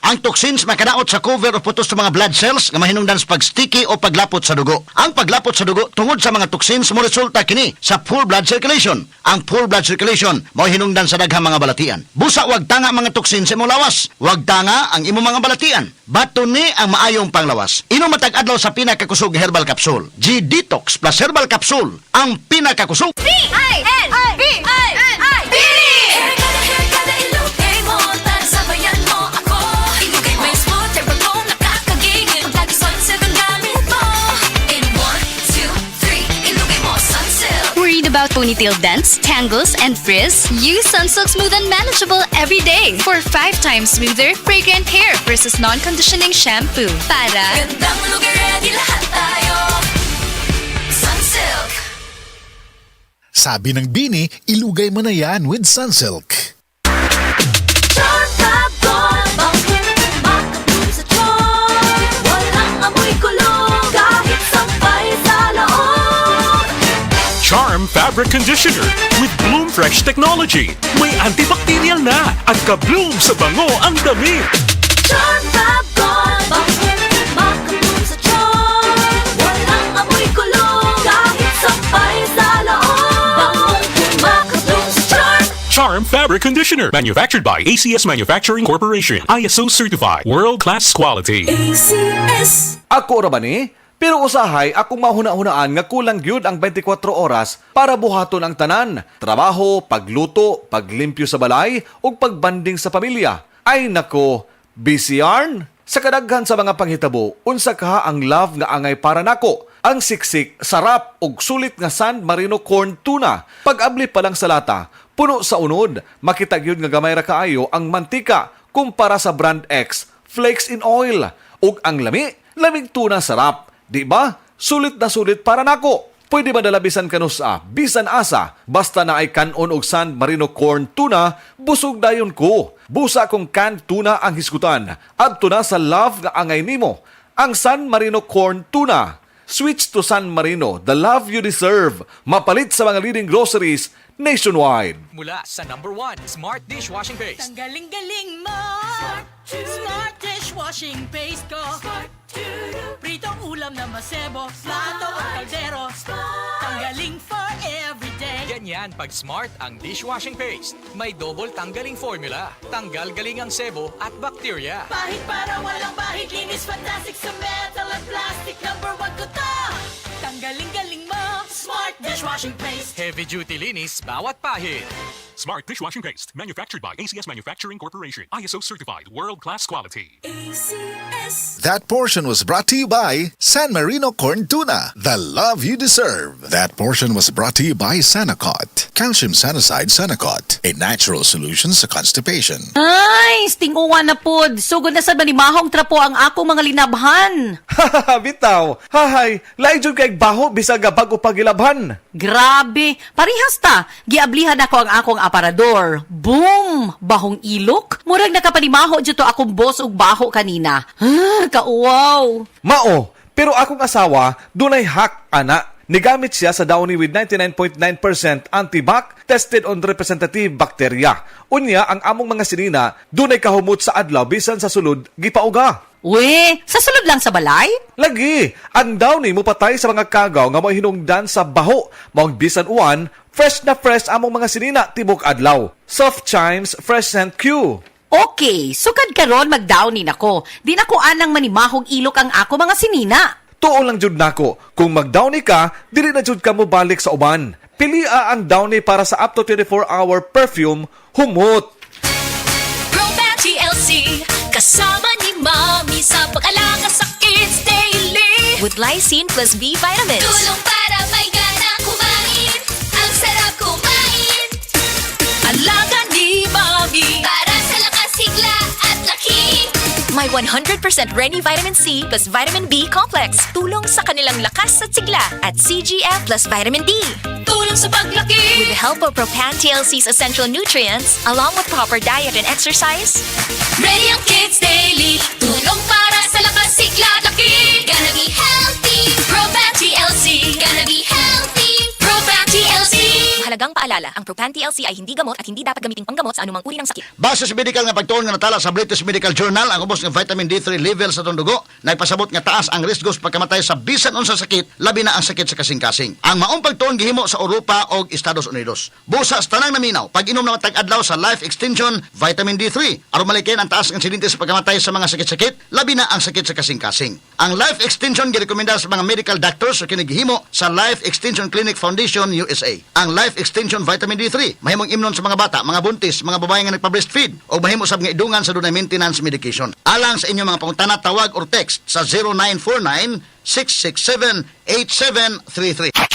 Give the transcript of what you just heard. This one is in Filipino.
Ang toxins makadaot sa cover o putos sa mga blood cells nga mahinungdan sa pagsticky o paglapot sa dugo. Ang paglapot sa dugo tungod sa mga toxins mo resulta kini sa full blood circulation. Ang full blood circulation mao hinungdan sa daghang mga balatian. Busa wag tanga mga toxins sa imong lawas. Wag tanga ang imong mga balatian. Bato ni ang maayong panglawas. Inom matag adlaw sa pinakakusog herbal capsule. G-Detox plus herbal capsule ang pinakakusog. Worried about ponytail dents, tangles, and frizz? Use Sunsilk Smooth and Manageable every day for 5 times smoother, fragrant hair versus non-conditioning shampoo. Para Gandang lugar, ready lahat tayo. Sunsilk. Sabi ng Bini, ilugay mo na yan with Sunsilk. Charm Fab Gold, bangin, makatulong sa tiyon. Walang amoy kulong, kahit sampay sa loob. Charm Fabric Conditioner with Bloom Fresh Technology. May antibacterial na at ka-bloom sa bango ang damit. Charm Fab Gold, bangin, makatulong sa tiyon. Walang amoy kulong, kahit sampay sa loob. Makatulong sa Charm. Charm Fabric Conditioner. Manufactured by ACS Manufacturing Corporation. ISO certified. World-class quality. ACS. Ako ra ba ni? Pero usahay akong mahuna-hunaan nga kulang gyud ang 24 oras para buhaton ang tanan. Trabaho, pagluto, paglimpyo sa balay ug pagbanding sa pamilya. Ay nako, busy yarn. Sa kadaghan sa mga panghitabo, unsa ka ang love nga angay para nako. Ang siksik, sarap ug sulit nga San Marino corn tuna. Pag-abli pa lang sa lata, puno sa unod, makita gyud nga gamay ra kaayo ang mantika kumpara sa brand X, flakes in oil. Ug ang lamig tuna sarap. Di ba? Sulit na sulit para nako. Pwede ba dalabisan kanus bisan asa, basta na ay kanon og San Marino corn tuna, busog dayon ko. Busa kong canned tuna ang hisgutan. Adto na sa love nga angay nimo, ang San Marino corn tuna. Switch to San Marino, the love you deserve. Mapalit sa mga leading groceries nationwide. Mula sa #1 Smart Dishwashing Paste. Ang galing-galing mo! Smart dishwashing paste ko! Pritong ulam na masebo, plato at kaldero. Tanggaling for everyday. Ganyan pag Smart ang dishwashing paste. May double tanggaling formula. Tanggal galing ang sebo at bakterya. Pahit para walang bahid, linis fantastic sa metal at plastic. #1 ko to! Tanggaling-galing mo! Smart dishwashing paste. Heavy duty linis bawat pahid. Smart Dishwashing Paste. Manufactured by ACS Manufacturing Corporation. ISO certified. World-class quality. ACS. That portion was brought to you by San Marino Corn Tuna, the love you deserve. That portion was brought to you by Sanacot, Calcium Sanicide Sanacot, a natural solution sa constipation. Ay, stinguwan na pod. Sugod na sa manimahong trapo ang ako mga linabhan. Hahaha, bitaw. Hahay, lain jud kay baho bisag bago pagilabhan. Grabe, parihas ta. Giablihan ako ang akong aparador. Boom! Bahong ilok. Murag nakapanimaho dito akong boss ug baho kanina. Kauwaw. Mao, pero akong asawa dunay hack ana. Nigamit siya sa Downy with 99.9% antibac tested on representative bacteria. Unya ang among mga sinina dunay kahumot sa adlaw bisan sa sulod gipauga. We, sa sulod lang sa balay? Lagi, ang Downy mo patay sa mga kagaw nga may hinungdan sa baho. Maong bisan uwan, fresh na fresh among mga sinina tibok adlaw. Soft Chimes Fresh Scent Q. Okay, sukad karon mag-downy nako. Di na ko anang manimahong ilok ang ako mga sinina. Tuo lang jud nako, kung mag-Downy ka, dili na jud ka mo balik sa uban. Pilia ang Downy para sa up to 24-hour perfume, humot. Throwback TLC, kasama ni Mommy sa pag-alaga sa kids daily. with lysine plus B vitamins. Tulong para may gana kumain, ang sarap kumain. Alaga ni Mommy, para sa lakas, sigla at laki. My 100% Reni Vitamin C plus Vitamin B Complex. Tulong sa kanilang lakas at sigla at CGF plus Vitamin D. Tulong sa paglaki. With the help of Propan TLC's essential nutrients, along with proper diet and exercise, Ready ang kids daily. Tulong para sa lakas, sigla at laki. Gonna be healthy. Proban TLC. Gonna be healthy. Proban TLC. mahalagang paalala, paalala, ang Propan TLC ay hindi gamot at hindi dapat gamiting panggamot sa anumang uri ng sakit. Base sa medical nga pagtuon nga natala sa British Medical Journal, ang ubos ng vitamin D3 level sa itong dugo, nagpasabot nga taas ang riskos pagkamatay sa bisan unsa sakit, labi na ang sakit sa kasing-kasing. Ang maong pagtuon gihimo sa Europa o Estados Unidos. Busa sa tanang naminaw, pag-inom na tag-adlaw sa Life Extension Vitamin D3, aron malikin ang taas ng insidente sa pagkamatay sa mga sakit-sakit, labi na ang sakit sa kasing-kasing. Ang Life Extension girekomenda sa mga medical doctors o kinigihimo sa Life Extension Clinic Foundation USA. Ang Life Extension Vitamin D3 mahimong imnon sa mga bata, mga buntis, mga babae nga nagpa-breastfeed o mahimo sab nga idungan sa dunay maintenance medication. Alang sa inyong mga pangutana, tawag or text sa 0949 667 8733.